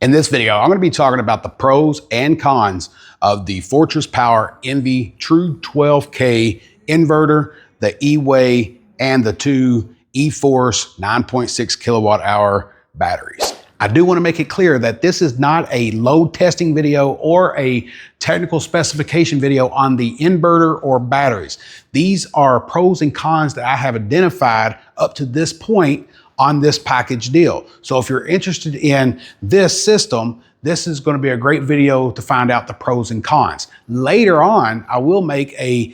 In this video, I'm going to be talking about the pros and cons of the Fortress Power NV True 12K Inverter, the eWay, and the two eForce 9.6 kilowatt hour batteries. I do want to make it clear that this is not a load testing video or a technical specification video on the inverter or batteries. These are pros and cons that I have identified up to this point on this package deal. So if you're interested in this system, this is going to be a great video to find out the pros and cons. Later on, I will make a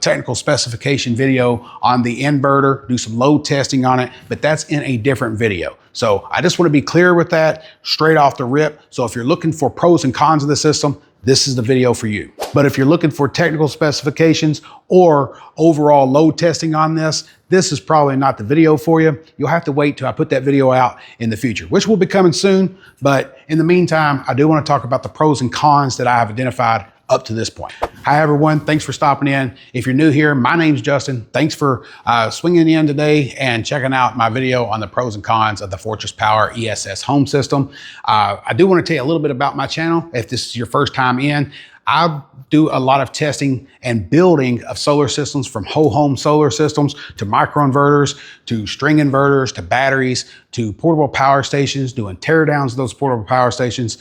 technical specification video on the inverter, do some load testing on it, but that's in a different video. So I just want to be clear with that straight off the rip. So if you're looking for pros and cons of the system, this is the video for you. But if you're looking for technical specifications or overall load testing on this is probably not the video for you. You'll have to wait till I put that video out in the future, which will be coming soon. But in the meantime, I do want to talk about the pros and cons that I have identified up to this point. Hi everyone, thanks for stopping in. If you're new here, my name's Justin. Thanks for swinging in today and checking out my video on the pros and cons of the Fortress Power ESS home system. I do want to tell you a little bit about my channel. If this is your first time in, I do a lot of testing and building of solar systems, from whole home solar systems to microinverters, to string inverters, to batteries, to portable power stations, doing teardowns of those portable power stations.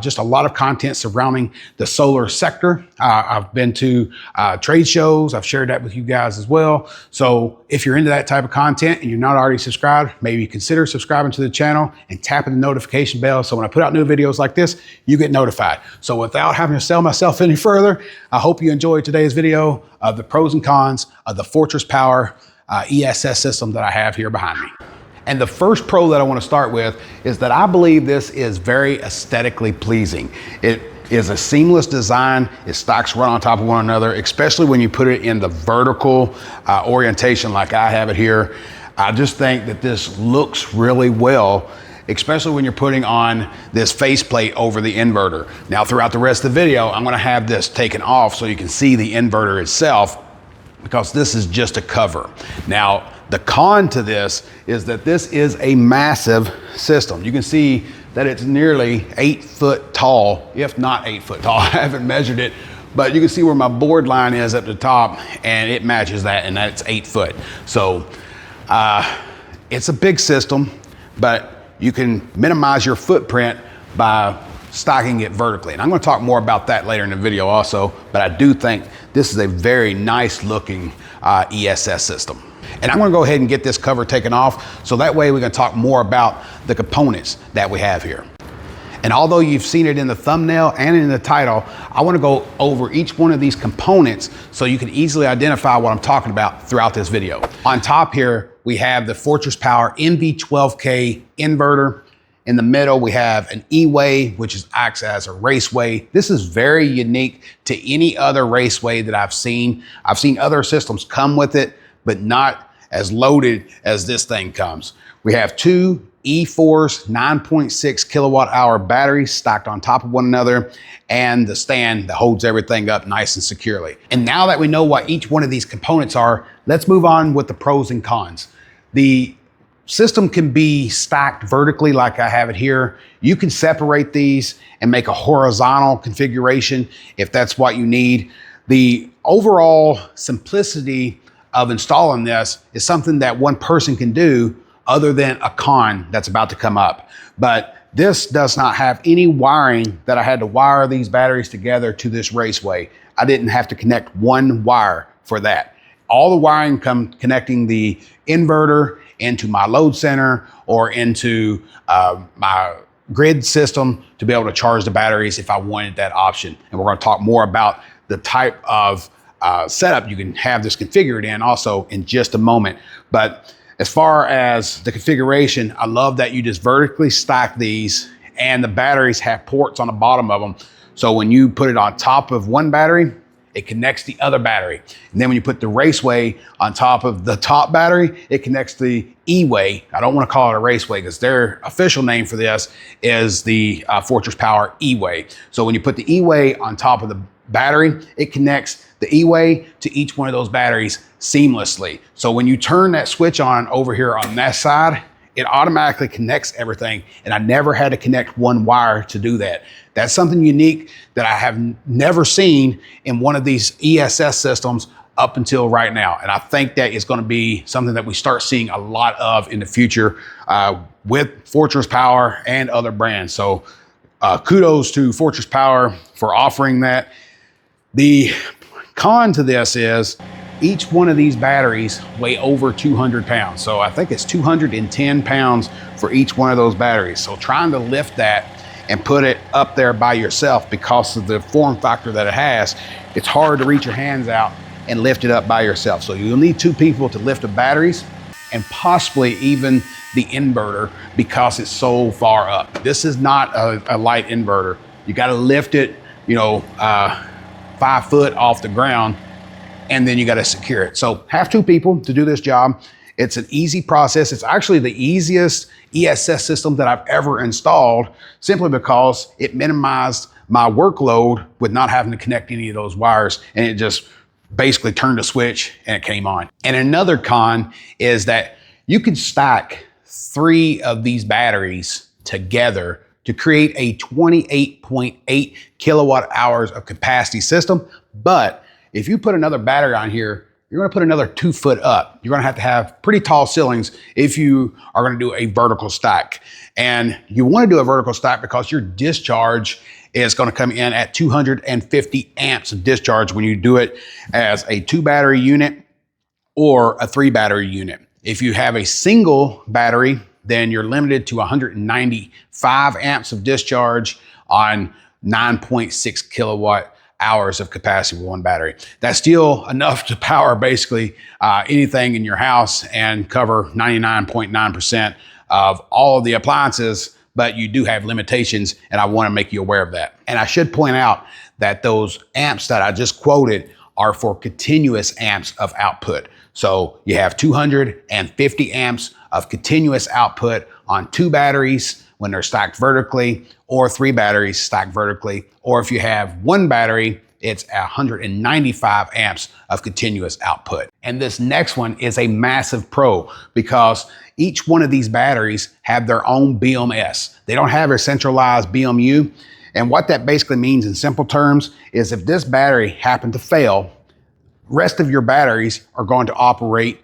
Just a lot of content surrounding the solar sector. I've been to trade shows. I've shared that with you guys as well. So if you're into that type of content and you're not already subscribed, maybe consider subscribing to the channel and tapping the notification bell. So when I put out new videos like this, you get notified. So without having to sell myself any further, I hope you enjoyed today's video of the pros and cons of the Fortress Power ESS system that I have here behind me. And the first pro that I want to start with is that I believe this is very aesthetically pleasing. It is a seamless design. It stacks right on top of one another, especially when you put it in the vertical orientation like I have it here. I just think that this looks really well, especially when you're putting on this faceplate over the inverter. Now, throughout the rest of the video, I'm gonna have this taken off so you can see the inverter itself, because this is just a cover. Now, the con to this is that this is a massive system. You can see that it's nearly 8 foot tall, if not 8 foot tall. I haven't measured it, but you can see where my board line is at the top, and it matches that, and that's 8 foot. So it's a big system, but you can minimize your footprint by stocking it vertically. And I'm going to talk more about that later in the video also, but I do think this is a very nice looking ESS system. And I'm going to go ahead and get this cover taken off, so that way we can talk more about the components that we have here. And although you've seen it in the thumbnail and in the title, I want to go over each one of these components so you can easily identify what I'm talking about throughout this video. On top here, we have the Fortress Power NV 12K inverter. In the middle, we have an eWay, which acts as a raceway. This is very unique to any other raceway that I've seen. I've seen other systems come with it, but not as loaded as this thing comes. We have two eForce 9.6 kilowatt hour batteries stacked on top of one another, and the stand that holds everything up nice and securely. And now that we know what each one of these components are, let's move on with the pros and cons. The system can be stacked vertically like I have it here. You can separate these and make a horizontal configuration if that's what you need. The overall simplicity of installing this is something that one person can do, other than a con that's about to come up. But this does not have any wiring that I had to wire these batteries together to this raceway. I didn't have to connect one wire for that. All the wiring comes connecting the inverter into my load center or into my grid system to be able to charge the batteries if I wanted that option. And we're going to talk more about the type of setup you can have this configured in also in just a moment. But as far as the configuration, I love that you just vertically stack these, and the batteries have ports on the bottom of them. So when you put it on top of one battery, it connects the other battery. And then when you put the raceway on top of the top battery, it connects the eWay. I don't want to call it a raceway because their official name for this is the Fortress Power eWay. So when you put the eWay on top of the battery, it connects the eWay to each one of those batteries seamlessly. So when you turn that switch on over here on that side, It automatically connects everything, and I never had to connect one wire to do that. That's something unique that I have never seen in one of these ESS systems up until right now. And I think that is going to be something that we start seeing a lot of in the future with Fortress Power and other brands. So kudos to Fortress Power for offering that. The con to this is each one of these batteries weigh over 200 pounds. So I think it's 210 pounds for each one of those batteries. So trying to lift that and put it up there by yourself, because of the form factor that it has, it's hard to reach your hands out and lift it up by yourself. So you'll need two people to lift the batteries and possibly even the inverter, because it's so far up. This is not a light inverter. You got to lift it, 5 foot off the ground, and then you got to secure it. So have two people to do this job. It's an easy process. It's actually the easiest ESS system that I've ever installed, simply because it minimized my workload with not having to connect any of those wires, and it just basically turned a switch and it came on. And another con is that you can stack 3 of these batteries together to create a 28.8 kilowatt hours of capacity system. But if you put another battery on here, you're gonna put another 2 foot up. You're gonna have pretty tall ceilings if you are gonna do a vertical stack. And you wanna do a vertical stack because your discharge is gonna come in at 250 amps of discharge when you do it as a 2 battery unit or a 3 battery unit. If you have a single battery, then you're limited to 195 amps of discharge on 9.6 kilowatt hours of capacity with one battery. That's still enough to power basically anything in your house and cover 99.9% of all of the appliances, but you do have limitations, and I want to make you aware of that. And I should point out that those amps that I just quoted are for continuous amps of output. So you have 250 amps of continuous output on 2 batteries when they're stacked vertically, or 3 batteries stacked vertically. Or if you have 1 battery, it's 195 amps of continuous output. And this next one is a massive pro, because each one of these batteries have their own BMS. They don't have a centralized BMU. And what that basically means in simple terms is if this battery happened to fail, rest of your batteries are going to operate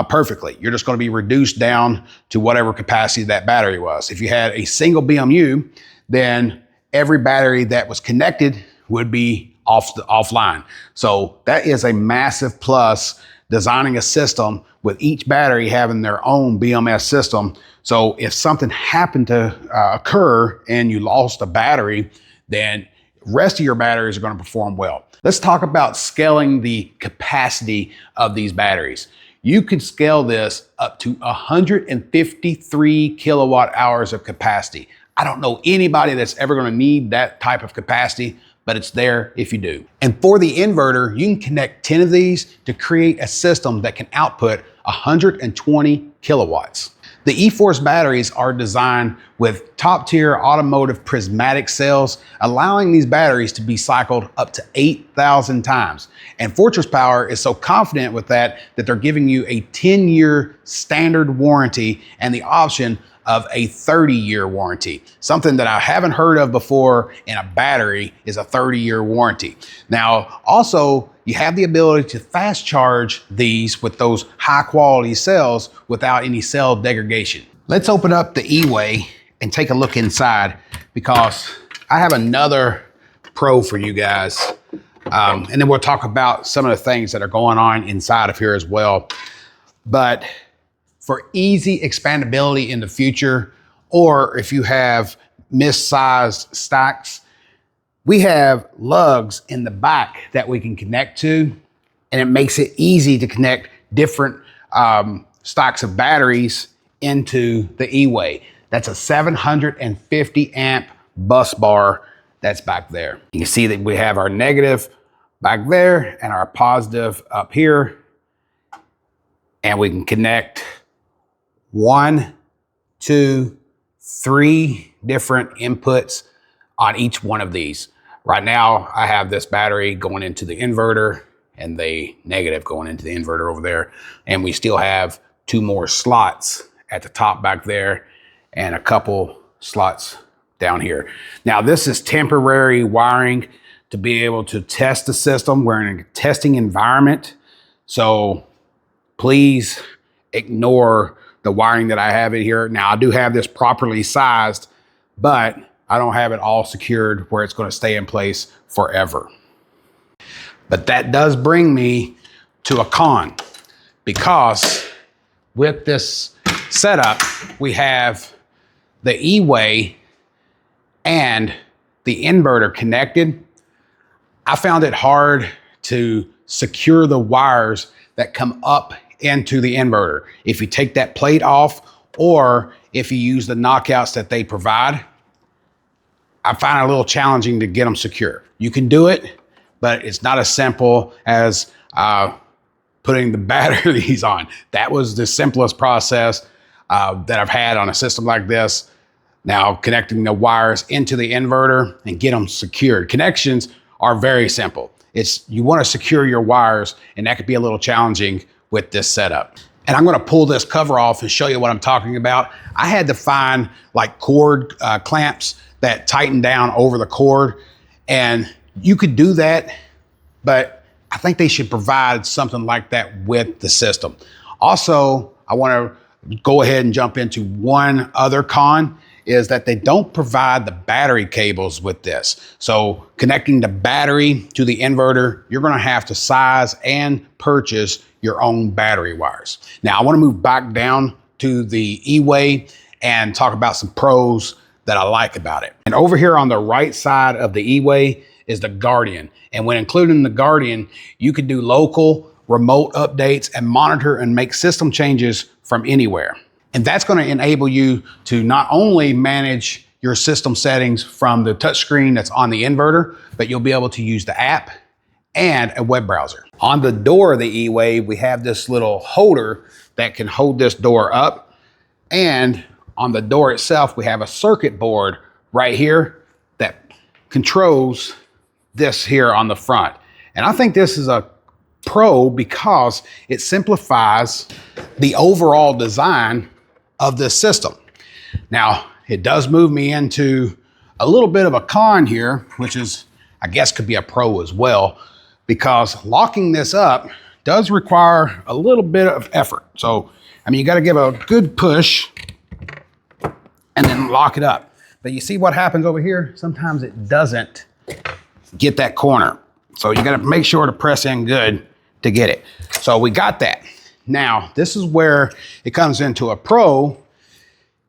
perfectly. You're just going to be reduced down to whatever capacity that battery was. If you had a single BMU, then every battery that was connected would be offline. So that is a massive plus, designing a system with each battery having their own BMS system. So if something happened to occur and you lost a battery, then the rest of your batteries are going to perform well. Let's talk about scaling the capacity of these batteries. You can scale this up to 153 kilowatt hours of capacity. I don't know anybody that's ever going to need that type of capacity, but it's there if you do. And for the inverter, you can connect 10 of these to create a system that can output 120 kilowatts. The eForce batteries are designed with top-tier automotive prismatic cells, allowing these batteries to be cycled up to 8,000 times. And Fortress Power is so confident with that they're giving you a 10-year standard warranty and the option of a 30-year warranty. Something that I haven't heard of before in a battery is a 30-year warranty. Now, also, you have the ability to fast charge these with those high quality cells without any cell degradation. Let's open up the eWay and take a look inside, because I have another pro for you guys. And then we'll talk about some of the things that are going on inside of here as well. But for easy expandability in the future, or if you have missized stacks, we have lugs in the back that we can connect to, and it makes it easy to connect different stocks of batteries into the eWay. That's a 750 amp bus bar that's back there. You can see that we have our negative back there and our positive up here, and we can connect 1, 2, 3 different inputs on each one of these. Right now, I have this battery going into the inverter and the negative going into the inverter over there. And we still have 2 more slots at the top back there and a couple slots down here. Now this is temporary wiring to be able to test the system. We're in a testing environment, so please ignore the wiring that I have in here. Now I do have this properly sized, but I don't have it all secured where it's going to stay in place forever. But that does bring me to a con, because with this setup, we have the eWay and the inverter connected. I found it hard to secure the wires that come up into the inverter. If you take that plate off, or if you use the knockouts that they provide, I find it a little challenging to get them secure. You can do it, but it's not as simple as putting the batteries on. That was the simplest process that I've had on a system like this. Now connecting the wires into the inverter and get them secured. Connections are very simple. You want to secure your wires, and that could be a little challenging with this setup. And I'm going to pull this cover off and show you what I'm talking about. I had to find like cord clamps that tighten down over the cord, and you could do that, but I think they should provide something like that with the system. Also, I want to go ahead and jump into one other con, is that they don't provide the battery cables with this. So connecting the battery to the inverter, you're going to have to size and purchase your own battery wires. Now I want to move back down to the eWay and talk about some pros that I like about it. And over here on the right side of the eWay is the Guardian. And when including the Guardian, you can do local remote updates and monitor and make system changes from anywhere. And that's going to enable you to not only manage your system settings from the touchscreen that's on the inverter, but you'll be able to use the app and a web browser. On the door of the eWay, we have this little holder that can hold this door up. And on the door itself, we have a circuit board right here that controls this here on the front. And I think this is a pro because it simplifies the overall design of this system. Now, it does move me into a little bit of a con here, which is, I guess, could be a pro as well, because locking this up does require a little bit of effort. So, I mean, you got to give a good push and then lock it up. But you see what happens over here? Sometimes it doesn't get that corner. So you got to make sure to press in good to get it. So we got that. Now, this is where it comes into a pro,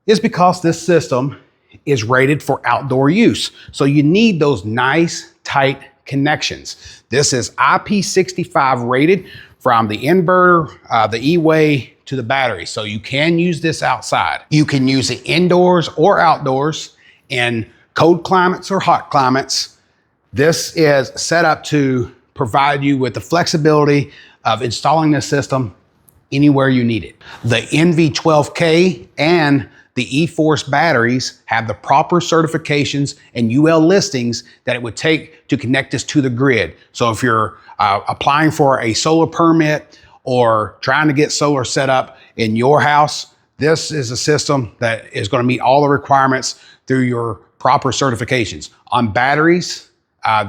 is because this system is rated for outdoor use. So you need those nice, tight connections. This is IP65 rated from the inverter, the eWay to the battery. So you can use this outside. You can use it indoors or outdoors in cold climates or hot climates. This is set up to provide you with the flexibility of installing this system anywhere you need it. The NV12K and the eForce batteries have the proper certifications and UL listings that it would take to connect this to the grid. So if you're applying for a solar permit or trying to get solar set up in your house, this is a system that is going to meet all the requirements through your proper certifications. On batteries,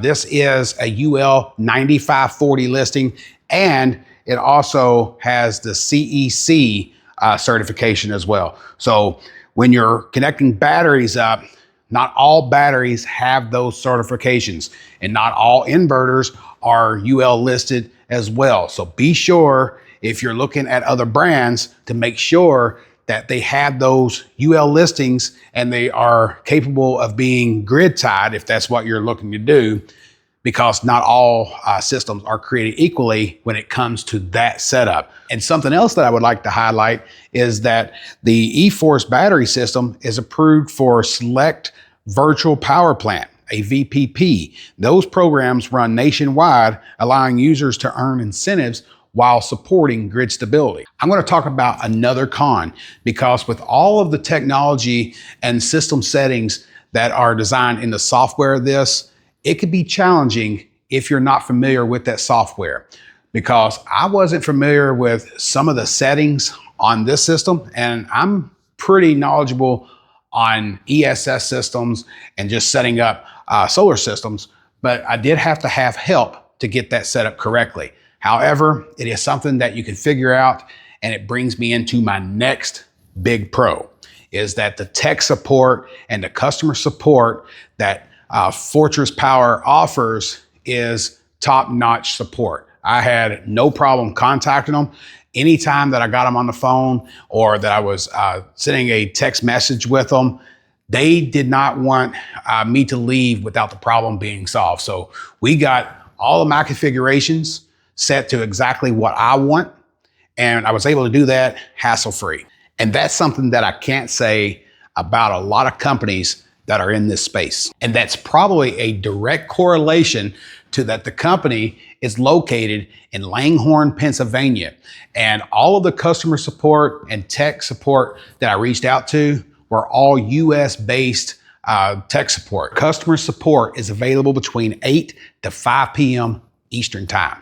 this is a UL 9540 listing, and it also has the CEC certification as well. So when you're connecting batteries up, not all batteries have those certifications, and not all inverters are UL listed as well. So be sure, if you're looking at other brands, to make sure that they have those UL listings and they are capable of being grid tied if that's what you're looking to do, because not all systems are created equally when it comes to that setup. And something else that I would like to highlight is that the eForce battery system is approved for Select Virtual Power Plant, a VPP. Those programs run nationwide, allowing users to earn incentives while supporting grid stability. I'm going to talk about another con, because with all of the technology and system settings that are designed in the software of this, it could be challenging if you're not familiar with that software, because I wasn't familiar with some of the settings on this system, and I'm pretty knowledgeable on ESS systems and just setting up solar systems, but I did have to have help to get that set up correctly. However, it is something that you can figure out, and it brings me into my next big pro, is that the tech support and the customer support that Fortress Power offers is top-notch support. I had no problem contacting them. Anytime that I got them on the phone or that I was sending a text message with them, they did not want me to leave without the problem being solved. So we got all of my configurations set to exactly what I want, and I was able to do that hassle-free. And that's something that I can't say about a lot of companies that are in this space. And that's probably a direct correlation to that the company is located in Langhorne, Pennsylvania. And all of the customer support and tech support that I reached out to were all US-based tech support. Customer support is available between 8 to 5 p.m. Eastern time.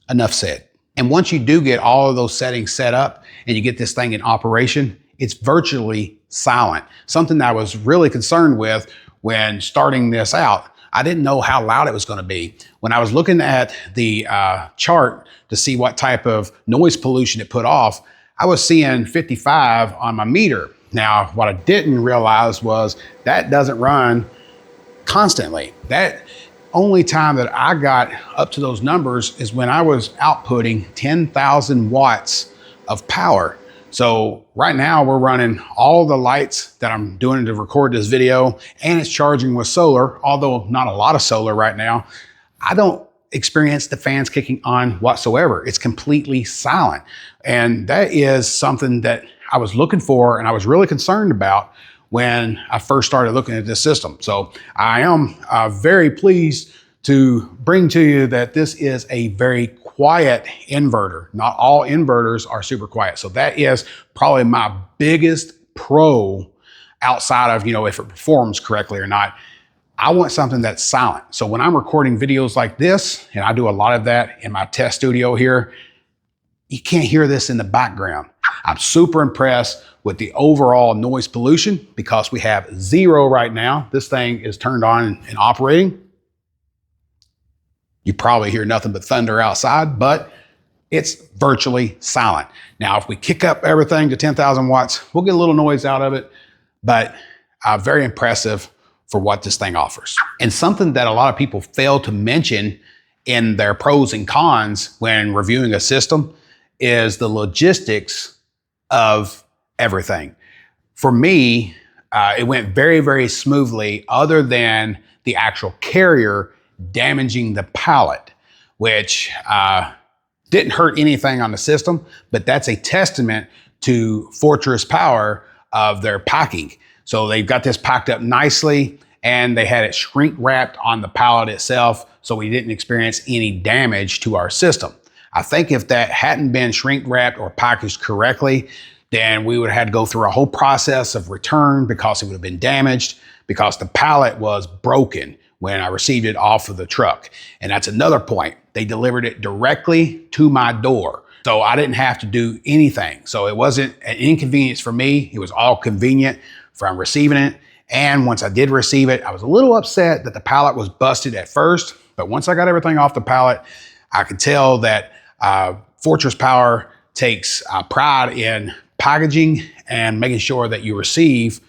Enough said. And once you do get all of those settings set up and you get this thing in operation, it's virtually silent. Something that I was really concerned with when starting this out. I didn't know how loud it was going to be. When I was looking at the chart to see what type of noise pollution it put off, I was seeing 55 on my meter. Now, what I didn't realize was that doesn't run constantly. That only time that I got up to those numbers is when I was outputting 10,000 watts of power. So right now we're running all the lights that I'm doing to record this video, and it's charging with solar, although not a lot of solar right now. I don't experience the fans kicking on whatsoever. It's completely silent. And that is something that I was looking for and I was really concerned about when I first started looking at this system. So I am very pleased to bring to you that this is a very quiet inverter. Not all inverters are super quiet. So that is probably my biggest pro outside of, if it performs correctly or not. I want something that's silent. So when I'm recording videos like this, and I do a lot of that in my test studio here, you can't hear this in the background. I'm super impressed with the overall noise pollution because we have 0 right now. This thing is turned on and operating. You probably hear nothing but thunder outside, but it's virtually silent. Now, if we kick up everything to 10,000 watts, we'll get a little noise out of it, but very impressive for what this thing offers. And something that a lot of people fail to mention in their pros and cons when reviewing a system is the logistics of everything. For me, it went very, very smoothly other than the actual carrier damaging the pallet, which didn't hurt anything on the system, but that's a testament to Fortress Power of their packing. So they've got this packed up nicely and they had it shrink wrapped on the pallet itself, so we didn't experience any damage to our system. I think if that hadn't been shrink wrapped or packaged correctly, then we would have had to go through a whole process of return because it would have been damaged because the pallet was broken when I received it off of the truck. And that's another point. They delivered it directly to my door. So I didn't have to do anything. So it wasn't an inconvenience for me. It was all convenient from receiving it. And once I did receive it, I was a little upset that the pallet was busted at first. But once I got everything off the pallet, I could tell that Fortress Power takes pride in packaging and making sure that you receive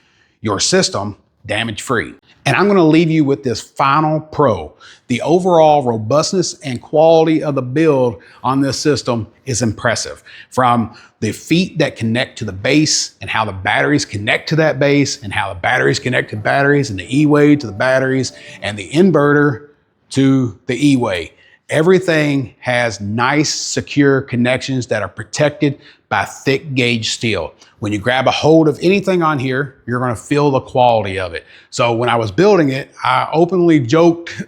your system damage-free. And I'm going to leave you with this final pro. The overall robustness and quality of the build on this system is impressive. From the feet that connect to the base and how the batteries connect to that base and how the batteries connect to batteries and the eWay to the batteries and the inverter to the eWay. Everything has nice, secure connections that are protected by thick gauge steel. When you grab a hold of anything on here, you're gonna feel the quality of it. So when I was building it, I openly joked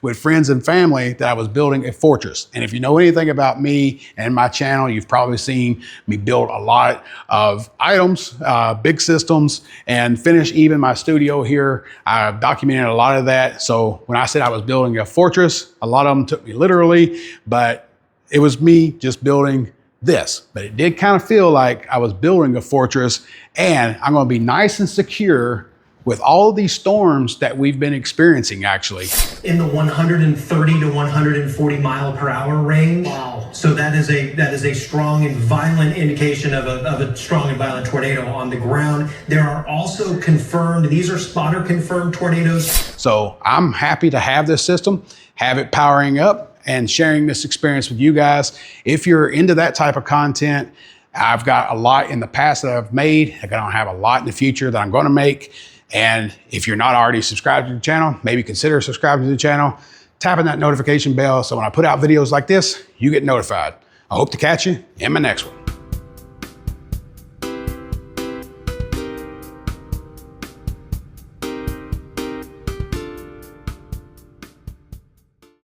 with friends and family that I was building a fortress. And if you know anything about me and my channel, you've probably seen me build a lot of items, big systems, and finish even my studio here. I've documented a lot of that. So when I said I was building a fortress, a lot of them took me literally, but it was me just building this, but it did kind of feel like I was building a fortress, and I'm going to be nice and secure with all of these storms that we've been experiencing actually. In the 130 to 140 mile per hour range. Wow. So that is a strong and violent indication of a strong and violent tornado on the ground. There are also confirmed, these are spotter confirmed tornadoes. So I'm happy to have this system, have it powering up and sharing this experience with you guys. If you're into that type of content, I've got a lot in the past that I've made. I'm gonna have a lot in the future that I'm gonna make. And if you're not already subscribed to the channel, maybe consider subscribing to the channel, tapping that notification bell so when I put out videos like this, you get notified. I hope to catch you in my next one.